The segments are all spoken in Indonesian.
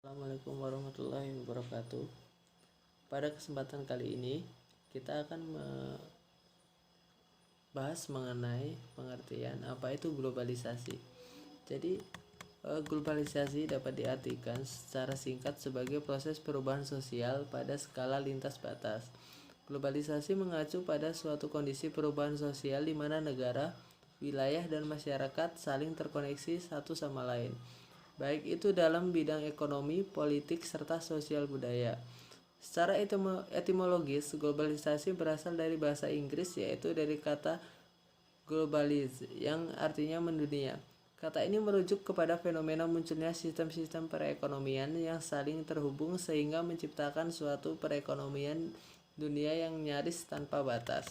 Assalamualaikum warahmatullahi wabarakatuh. Pada kesempatan kali ini kita akan membahas mengenai pengertian apa itu globalisasi. Jadi globalisasi dapat diartikan secara singkat sebagai proses perubahan sosial pada skala lintas batas. Globalisasi mengacu pada suatu kondisi perubahan sosial di mana negara, wilayah, dan masyarakat saling terkoneksi satu sama lain, baik itu dalam bidang ekonomi, politik, serta sosial budaya. Secara etimologis, globalisasi berasal dari bahasa Inggris, yaitu dari kata globalize yang artinya mendunia. Kata ini merujuk kepada fenomena munculnya sistem-sistem perekonomian yang saling terhubung sehingga menciptakan suatu perekonomian dunia yang nyaris tanpa batas.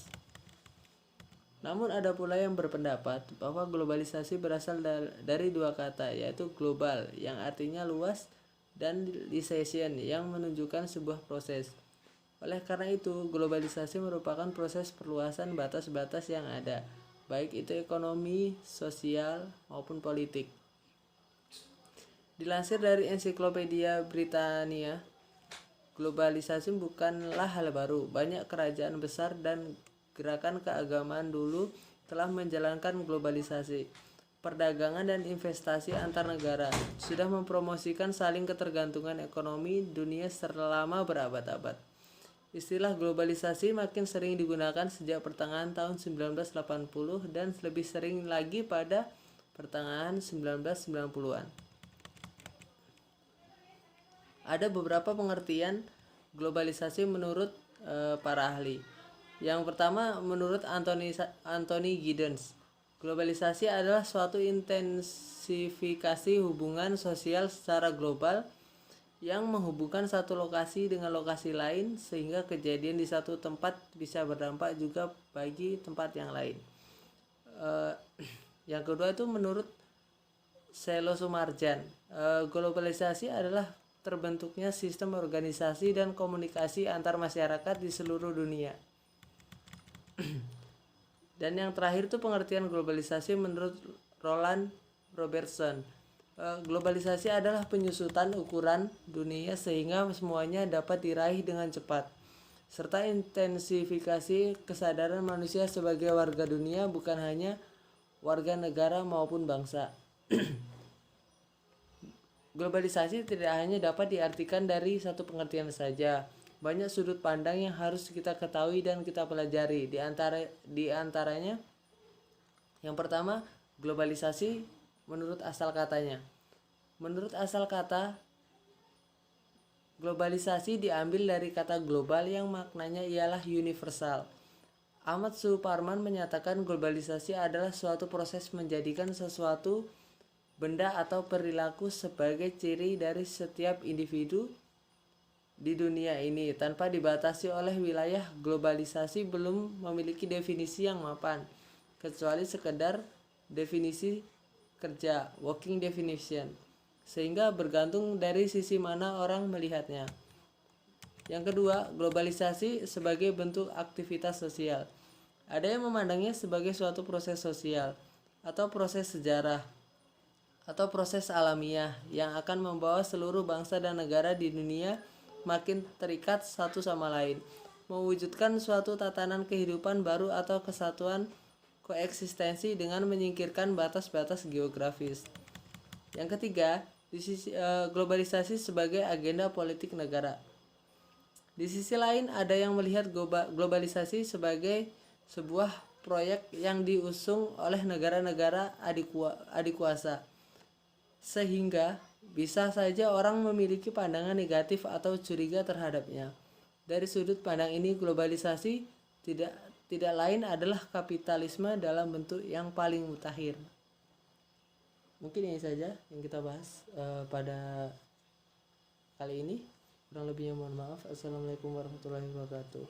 Namun ada pula yang berpendapat bahwa globalisasi berasal dari dua kata, yaitu global yang artinya luas dan lisation yang menunjukkan sebuah proses. Oleh karena itu, globalisasi merupakan proses perluasan batas-batas yang ada, baik itu ekonomi, sosial, maupun politik. Dilansir dari Ensiklopedia Britania, globalisasi bukanlah hal baru. Banyak kerajaan besar dan gerakan keagamaan dulu telah menjalankan globalisasi. Perdagangan dan investasi antar negara sudah mempromosikan saling ketergantungan ekonomi dunia selama berabad-abad. Istilah globalisasi makin sering digunakan sejak pertengahan tahun 1980 dan lebih sering lagi pada pertengahan 1990-an. Ada beberapa pengertian globalisasi menurut para ahli. Yang pertama, menurut Anthony Giddens, globalisasi adalah suatu intensifikasi hubungan sosial secara global yang menghubungkan satu lokasi dengan lokasi lain sehingga kejadian di satu tempat bisa berdampak juga bagi tempat yang lain. Yang kedua itu menurut Selo Sumarjan, globalisasi adalah terbentuknya sistem organisasi dan komunikasi antar masyarakat di seluruh dunia. Dan yang terakhir itu pengertian globalisasi menurut Roland Robertson. Globalisasi adalah penyusutan ukuran dunia sehingga semuanya dapat diraih dengan cepat, serta intensifikasi kesadaran manusia sebagai warga dunia, bukan hanya warga negara maupun bangsa. Globalisasi tidak hanya dapat diartikan dari satu pengertian saja. Banyak sudut pandang yang harus kita ketahui dan kita pelajari. Di antaranya, yang pertama, globalisasi menurut asal katanya. Menurut asal kata, globalisasi diambil dari kata global yang maknanya ialah universal. Ahmad Suparman menyatakan globalisasi adalah suatu proses menjadikan sesuatu benda atau perilaku sebagai ciri dari setiap individu di dunia ini tanpa dibatasi oleh wilayah. Globalisasi belum memiliki definisi yang mapan, kecuali sekedar definisi kerja, working definition, sehingga bergantung dari sisi mana orang melihatnya. Yang kedua, globalisasi sebagai bentuk aktivitas sosial. Ada yang memandangnya sebagai suatu proses sosial atau proses sejarah atau proses alamiah yang akan membawa seluruh bangsa dan negara di dunia makin terikat satu sama lain, mewujudkan suatu tatanan kehidupan baru atau kesatuan koeksistensi dengan menyingkirkan batas-batas geografis. Yang ketiga, globalisasi sebagai agenda politik negara. Di sisi lain, ada yang melihat globalisasi sebagai sebuah proyek yang diusung oleh negara-negara adik kuasa, sehingga bisa saja orang memiliki pandangan negatif atau curiga terhadapnya. Dari sudut pandang ini, globalisasi tidak lain adalah kapitalisme dalam bentuk yang paling mutakhir. Mungkin ini saja yang kita bahas pada kali ini. Kurang lebihnya mohon maaf. Assalamualaikum warahmatullahi wabarakatuh.